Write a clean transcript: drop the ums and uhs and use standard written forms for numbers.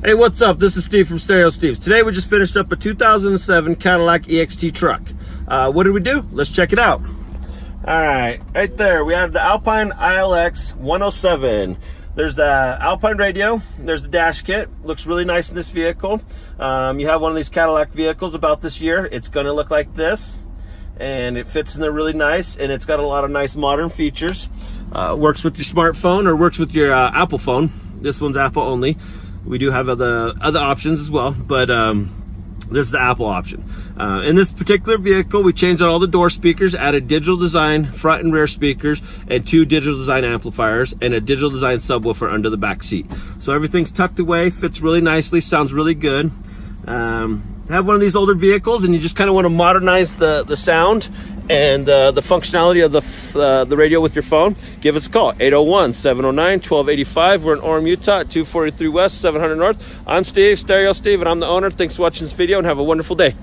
Hey, what's up? This is Steve from Stereo Steve's. Today we just finished up a 2007 Cadillac EXT truck. What did we do? Let's check it out. All right there we have the Alpine ILX-107. There's the Alpine radio, there's the dash kit. Looks really nice in this vehicle. You have one of these Cadillac vehicles about this year, it's gonna look like this. And it fits in there really nice, and it's got a lot of nice modern features. Works with your smartphone or works with your Apple phone. This one's Apple only. We do have other options as well, but this is the Apple option. In this particular vehicle, we changed out all the door speakers, added digital design front and rear speakers, and 2 digital design amplifiers, and a digital design subwoofer under the back seat. So everything's tucked away, fits really nicely, sounds really good. Have one of these older vehicles and you just kind of want to modernize the sound and the functionality of the radio with your phone, give us a call, 801-709-1285. We're in Orem, Utah at 243 West, 700 North. I'm Steve, Stereo Steve, and I'm the owner. Thanks for watching this video and have a wonderful day.